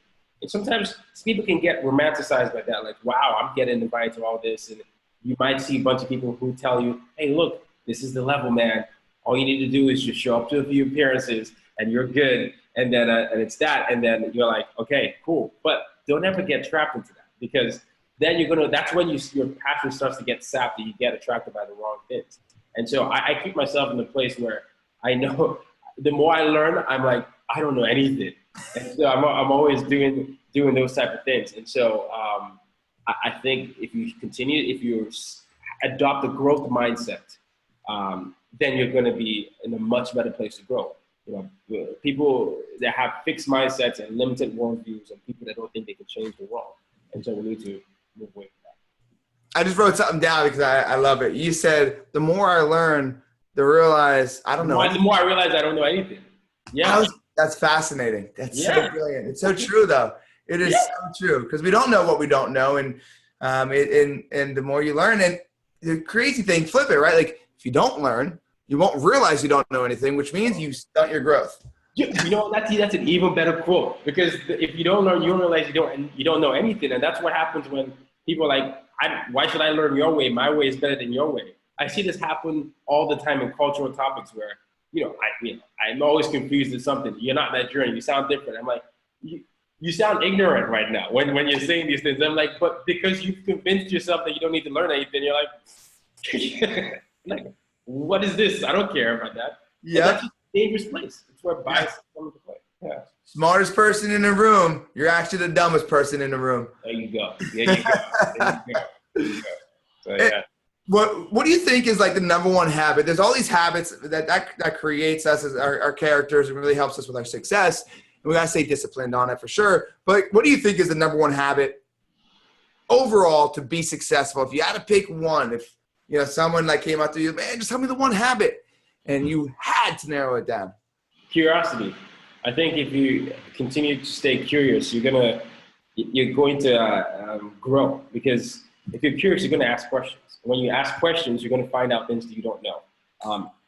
And sometimes people can get romanticized by that. Like, wow, I'm getting invited to all this. And you might see a bunch of people who tell you, hey, look, this is the level, man. All you need to do is just show up to a few appearances and you're good. And then and it's that. And then you're like, okay, cool. But don't ever get trapped into that because then that's when your passion starts to get sapped and you get attracted by the wrong things. And so I keep myself in a place where I know the more I learn, I'm like, I don't know anything. And so I'm always doing those type of things. And so I think if you adopt a growth mindset, then you're going to be in a much better place to grow. People that have fixed mindsets and limited worldviews and people that don't think they can change the world. And so we need to move away from that. I just wrote something down because I love it. You said, the more I learn, the more I realize I don't know anything. Yeah. That's fascinating. That's so brilliant. It's so true, though. It is so true because we don't know what we don't know, and the more you learn, and the crazy thing, flip it, right? Like if you don't learn, you won't realize you don't know anything, which means you stunt your growth. That's an even better quote because if you don't learn, you don't realize you don't know anything, and that's what happens when people are like, why should I learn your way? My way is better than your way. I see this happen all the time in cultural topics where. I'm always confused with something. You're not Nigerian. You sound different. I'm like, you sound ignorant right now when you're saying these things. I'm like, but because you've convinced yourself that you don't need to learn anything, you're like, what is this? I don't care about that. Yeah, that's just a dangerous place. It's where bias comes into play. Yeah. Smartest person in the room. You're actually the dumbest person in the room. There you go. There you go. So yeah. What do you think is like the number one habit? There's all these habits that creates us as our characters and really helps us with our success. And we got to stay disciplined on it for sure. But what do you think is the number one habit overall to be successful? If you had to pick one, if someone like came up to you, man, just tell me the one habit, and you had to narrow it down. Curiosity. I think if you continue to stay curious, you're going to grow because if you're curious, you're going to ask questions. When you ask questions, you're going to find out things that you don't know.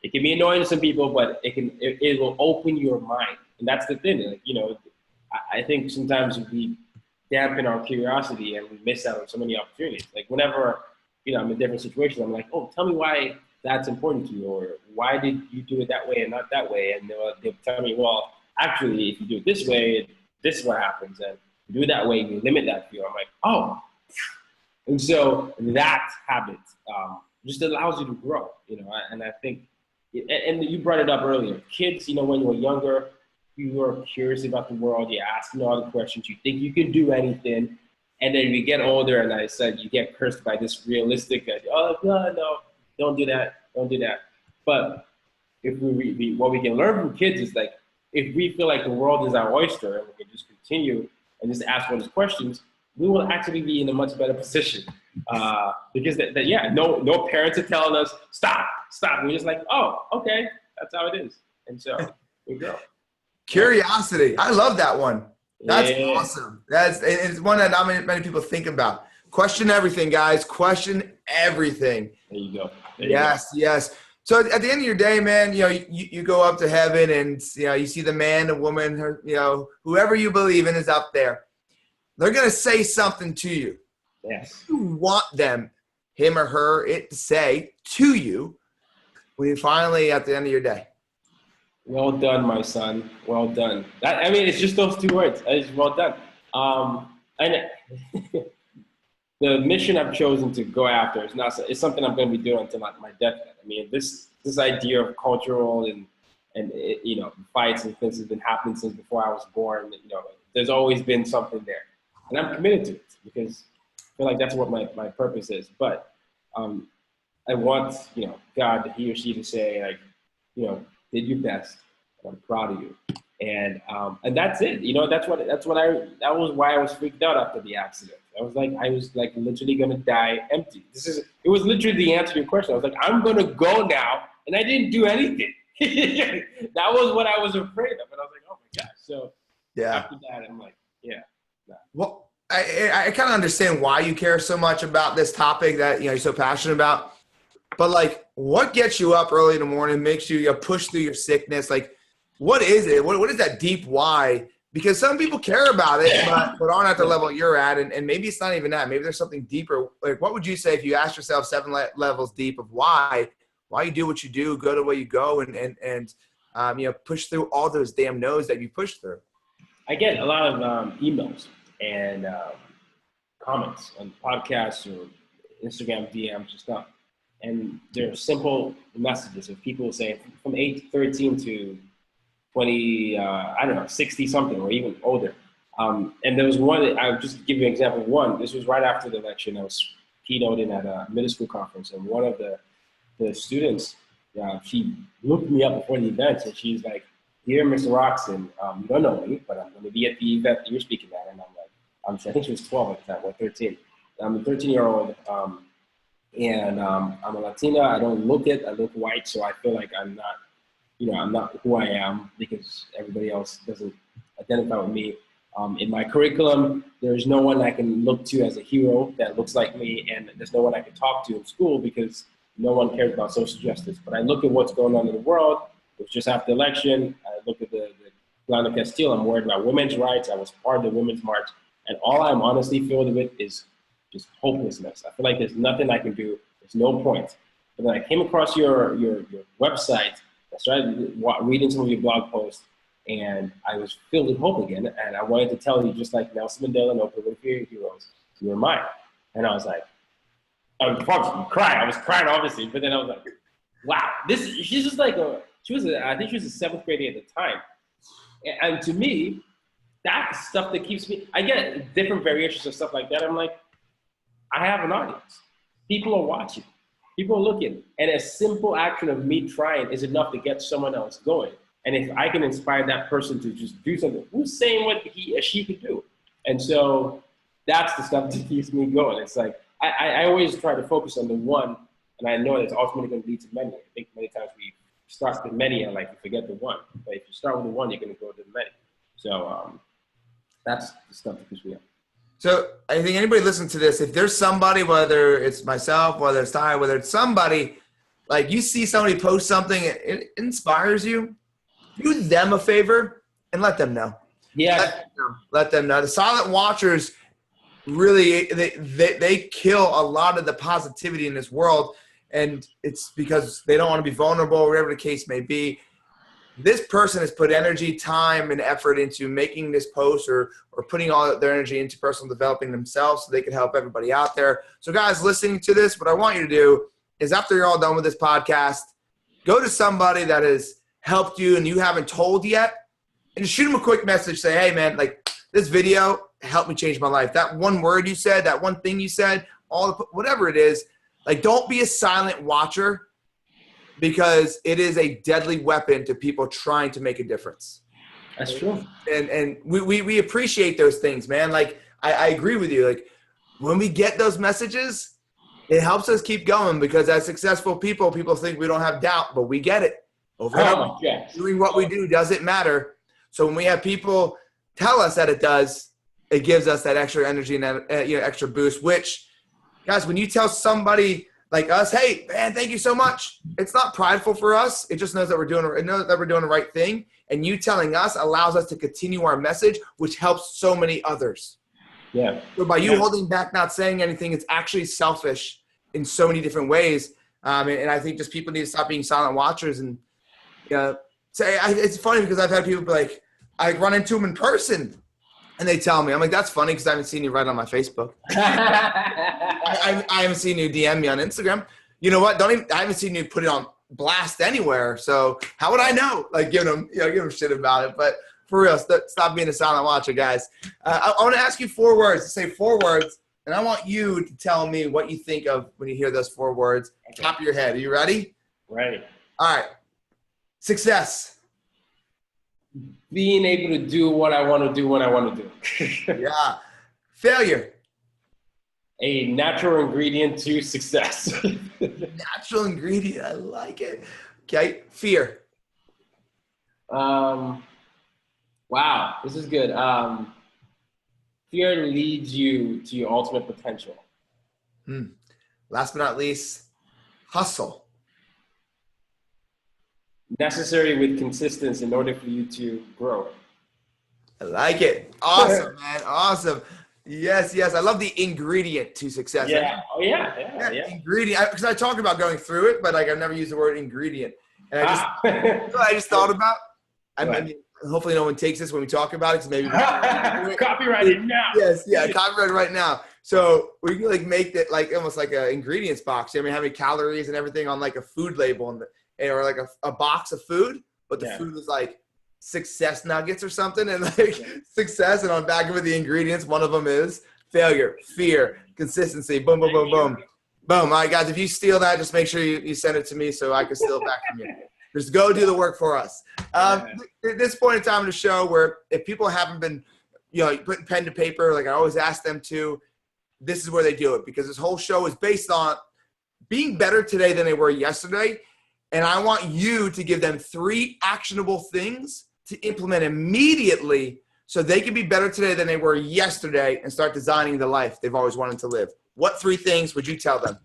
It can be annoying to some people, but it will open your mind. And that's the thing. I think sometimes we dampen our curiosity and we miss out on so many opportunities. Like whenever, I'm in different situations, I'm like, oh, tell me why that's important to you, or why did you do it that way and not that way? And they'll tell me, well, actually, if you do it this way, this is what happens. And if you do it that way, you limit that fear. I'm like, oh, And so that habit just allows you to grow, and I think, and you brought it up earlier, kids, when you were younger, you were curious about the world, you're asking all the questions, you think you can do anything, and then you get older, and I said, you get cursed by this realistic, oh, no, don't do that. But if what we can learn from kids is like, if we feel like the world is our oyster and we can just continue and just ask all these questions, we will actually be in a much better position. Because no parents are telling us, stop. We're just like, oh, okay, that's how it is. And so we go. Curiosity. I love that one. That's awesome. It's one that not many people think about. Question everything, guys. Question everything. There you go. Yes. So at the end of your day, man, you go up to heaven and, you see the man, the woman, whoever you believe in is up there. They're going to say something to you. Yes. You want them, him or her, it to say to you when you finally at the end of your day. Well done, my son. Well done. It's just those two words. It's well done. And the mission I've chosen to go after it's something I'm going to be doing until my deathbed. This idea of cultural and fights and things has been happening since before I was born. There's always been something there, and I'm committed to it because I feel like that's what my purpose is. But I want God, he or she, to say like, did your best. I'm proud of you, and that's it. That was why I was freaked out after the accident. I was like literally gonna die empty. It was literally the answer to your question. I was like, I'm gonna go now, and I didn't do anything. That was what I was afraid of, and I was like, oh my gosh. So after that, I'm like, Nah. Well, I kind of understand why you care so much about this topic that you're so passionate about. But like, what gets you up early in the morning, makes you push through your sickness? Like, what is it? What is that deep why? Because some people care about it, but aren't at the level you're at, and maybe it's not even that. Maybe there's something deeper. Like, what would you say if you asked yourself 7 levels deep of why you do what you do, go the way you go, and push through all those damn no's that you push through? I get a lot of emails and comments on podcasts or Instagram DMs and stuff. And they're simple messages of people saying from age 13 to 20, 60 something or even older. And there was one, I'll just give you an example of one. This was right after the election. I was keynoting at a middle school conference, and one of the students, she looked me up before the event, and she's like, "Dear Mr. Rockson, you don't know me, but I'm going to be at the event that you're speaking at." And I'm like, I think she was 12 at the time, or 13. I'm a 13-year-old, and I'm a Latina. I look white, so I feel like I'm not who I am because everybody else doesn't identify with me. In my curriculum, there's no one I can look to as a hero that looks like me, and there's no one I can talk to in school because no one cares about social justice. But I look at what's going on in the world. It was just after the election. I look at the Plan de Castile. I'm worried about women's rights. I was part of the Women's March. And all I'm honestly filled with is just hopelessness. I feel like there's nothing I can do. There's no point. But then I came across your website. I started reading some of your blog posts, and I was filled with hope again. And I wanted to tell you, just like Nelson Mandela and Oprah Winfrey heroes, you were mine. And I was like, I was crying. I was crying, obviously. But then I was like, wow, she's just like I think she was a 7th grader at the time. And to me, that's stuff that keeps me, I get different variations of stuff like that. I'm like, I have an audience. People are watching. People are looking. And a simple action of me trying is enough to get someone else going. And if I can inspire that person to just do something, who's saying what he or she could do? And so that's the stuff that keeps me going. It's like, I always try to focus on the one, and I know that's ultimately going to lead to many. I think many times we start with many and you forget the one. But if you start with the one, you're going to go to the many. So that's the stuff that keeps me up. So I think anybody listening to this, if there's somebody, whether it's myself, whether it's Ty, whether it's somebody, like you see somebody post something, it inspires you, do them a favor and let them know. Yeah. Let them know. The silent watchers really, they kill a lot of the positivity in this world. And it's because they don't want to be vulnerable, whatever the case may be. this person has put energy, time, and effort into making this post or putting all their energy into personal developing themselves so they can help everybody out there. So guys listening to this, what I want you to do is after you're all done with this podcast, go to somebody that has helped you and you haven't told yet and just shoot them a quick message. Say, hey man, like this video helped me change my life. That one word you said, that one thing you said, whatever it is, like don't be a silent watcher, because it is a deadly weapon to people trying to make a difference. That's true. And we appreciate those things, man. Like I agree with you. Like when we get those messages, it helps us keep going, because as successful people think we don't have doubt, but we get it. Over and over. Doing what we do doesn't matter. So when we have people tell us that it does, it gives us that extra energy and that extra boost, which, guys, when you tell somebody like us, hey, man, thank you so much. It's not prideful for us. It just knows that we're doing the right thing. And you telling us allows us to continue our message, which helps so many others. Yeah. So by you holding back, not saying anything, it's actually selfish in so many different ways. And I think just people need to stop being silent watchers. And say, it's funny because I've had people be like, I run into them in person and they tell me, I'm like, that's funny because I haven't seen you right on my Facebook. I haven't seen you DM me on Instagram. You know what? I haven't seen you put it on blast anywhere. So how would I know? Like give them shit about it. But for real, stop being a silent watcher, guys. I want to ask you 4 words. To say 4 words, and I want you to tell me what you think of when you hear those 4 words. Okay. Top of your head. Are you ready? Ready. All right. Success. Being able to do what I want to do when I want to do. Yeah. Failure. A natural ingredient to success. Natural ingredient. I like it. Okay. Fear. Wow. This is good. Fear leads you to your ultimate potential. Last but not least, hustle. Necessary with consistency in order for you to grow. I like it. Awesome, man. Awesome. Yes. I love the ingredient to success. Yeah. Oh, yeah. Ingredient. Because I talk about going through it, but like I've never used the word ingredient. And I just thought about. I mean, hopefully no one takes this when we talk about it. Because maybe copyrighted now. Yes. Yeah. Copyrighted right now. So we can like make that like almost like an ingredients box. I mean, how many calories and everything on like a food label or like a box of food, but the food is like success nuggets or something, and like success, and on back of it, the ingredients, one of them is failure, fear, consistency, boom, boom, boom, boom. Boom. All right, guys, if you steal that, just make sure you send it to me so I can steal it back from you. Just go do the work for us. At this point in time in the show, where if people haven't been, putting pen to paper, like I always ask them to, this is where they do it, because this whole show is based on being better today than they were yesterday. And I want you to give them 3 actionable things to implement immediately so they can be better today than they were yesterday and start designing the life they've always wanted to live. What 3 things would you tell them?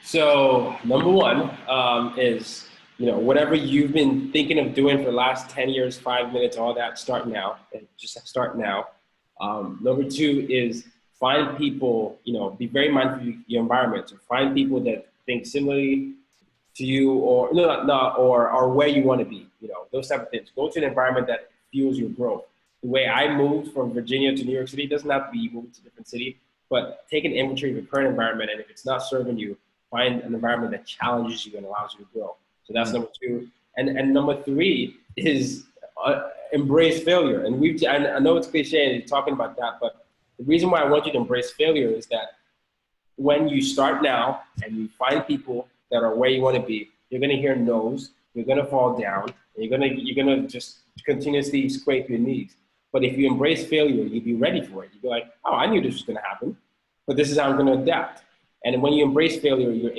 So number 1 is, whatever you've been thinking of doing for the last 10 years, 5 minutes, all that, start now. Just start now. Number 2 is find people, be very mindful of your environment. So find people that think similarly to you, or or where you want to be, those type of things. Go to an environment that fuels your growth. The way I moved from Virginia to New York City doesn't have to be moving to a different city, but take an inventory of your current environment, and if it's not serving you, find an environment that challenges you and allows you to grow. So that's number 2. And number 3 is embrace failure. And I know it's cliche and talking about that, but the reason why I want you to embrace failure is that when you start now and you find people that are where you want to be, you're going to hear no's, you're going to fall down, and you're going to just continuously scrape your knees. But if you embrace failure, you'll be ready for it. You'll be like, oh, I knew this was going to happen, but this is how I'm going to adapt. And when you embrace failure, you're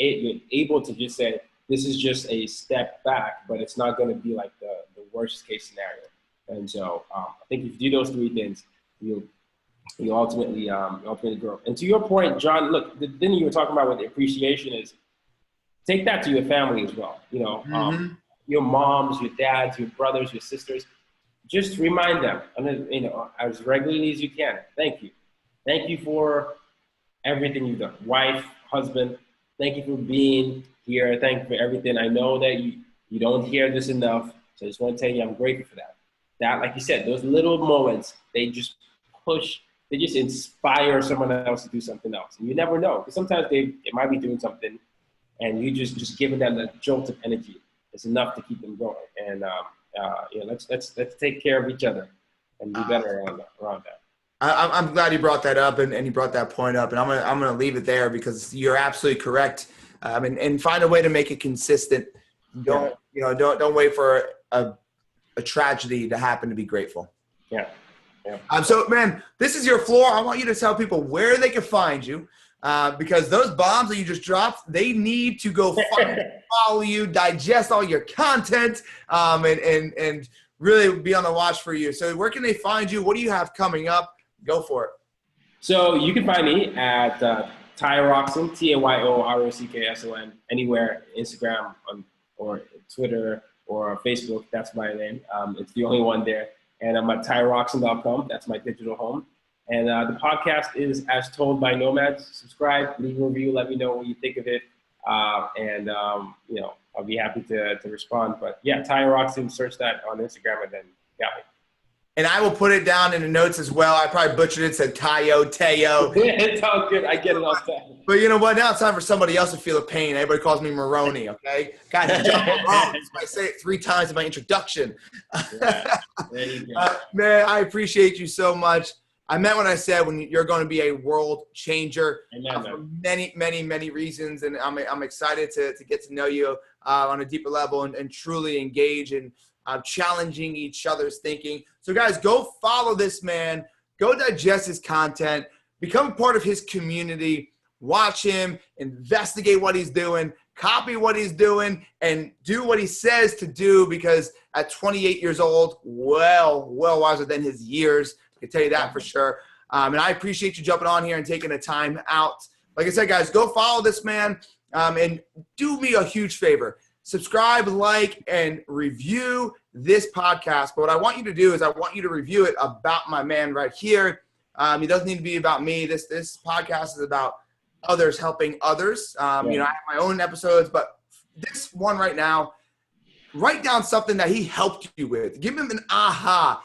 able to just say, this is just a step back, but it's not going to be like the worst case scenario. And so I think if you do those 3 things, you'll ultimately grow. And to your point, John, look, the thing you were talking about with the appreciation is, take that to your family as well. Your moms, your dads, your brothers, your sisters. Just remind them, as regularly as you can. Thank you. Thank you for everything you've done. Wife, husband, thank you for being here. Thank you for everything. I know that you don't hear this enough. So I just want to tell you I'm grateful for that. That, like you said, those little moments, they just inspire someone else to do something else. And you never know, because sometimes they might be doing something, and you just giving them a jolt of energy is enough to keep them going. And let's take care of each other and do better around that. I'm glad you brought that up and you brought that point up, and I'm gonna leave it there because you're absolutely correct. And find a way to make it consistent. Don't wait for a tragedy to happen to be grateful. Yeah. So, man, this is your floor. I want you to tell people where they can find you, because those bombs that you just dropped, they need to go follow you, digest all your content, and really be on the watch for you. So where can they find you? What do you have coming up? Go for it. So you can find me at Tayo Rockson, TayoRockson, anywhere, Instagram or Twitter or Facebook. That's my name. It's the only one there. And I'm at TayoRockson.com. That's my digital home. And the podcast is As Told by Nomads. Subscribe, leave a review, let me know what you think of it. I'll be happy to respond. But yeah, Tayo Rockson, search that on Instagram and then got me. And I will put it down in the notes as well. I probably butchered it, said Tayo. It's all good. I get it all the time. But you know what? Now it's time for somebody else to feel the pain. Everybody calls me Marrone, okay? Guys, I say it 3 times in my introduction. Yeah, there you go. Man, I appreciate you so much. I meant what I said when you're going to be a world changer for many, many, many reasons. And I'm excited to get to know you on a deeper level and truly engage in challenging each other's thinking. So guys, go follow this man, go digest his content, become a part of his community, watch him, investigate what he's doing, copy what he's doing, and do what he says to do, because at 28 years old, well wiser than his years. I can tell you that for sure. And I appreciate you jumping on here and taking the time out. Like I said, guys, go follow this man, and do me a huge favor. Subscribe, like, and review this podcast. But what I want you to do is I want you to review it about my man right here. It doesn't need to be about me. This podcast is about others helping others. I have my own episodes, but this one right now, write down something that he helped you with. Give him an aha,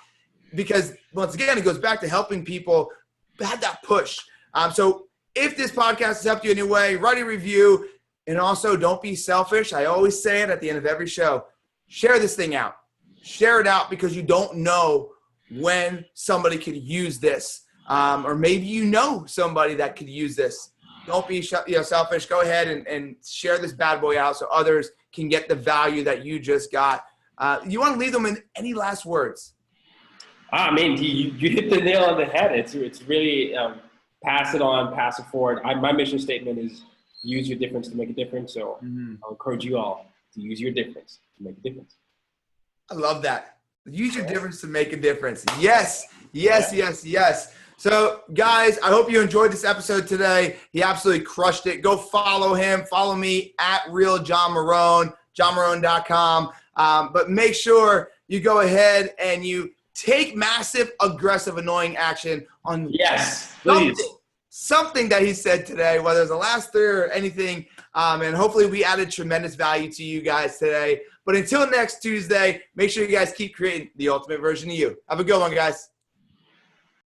because once again, it goes back to helping people have that push. So if this podcast has helped you in any way, write a review. And also, don't be selfish. I always say it at the end of every show. Share this thing out. Share it out, because you don't know when somebody could use this. Or maybe you know somebody that could use this. Don't be selfish. Go ahead and share this bad boy out so others can get the value that you just got. You want to leave them with any last words? I mean, you hit the nail on the head. It's really pass it on, pass it forward. My mission statement is use your difference to make a difference. So I'll encourage you all to use your difference to make a difference. I love that. Use your difference to make a difference. Yes. So, guys, I hope you enjoyed this episode today. He absolutely crushed it. Go follow him. Follow me at Real John Marrone, johnmarrone.com. But make sure you go ahead and you take massive, aggressive, annoying action on something that he said today, whether it's the last 3 or anything. And hopefully we added tremendous value to you guys today. But until next Tuesday, make sure you guys keep creating the ultimate version of you. Have a good one, guys.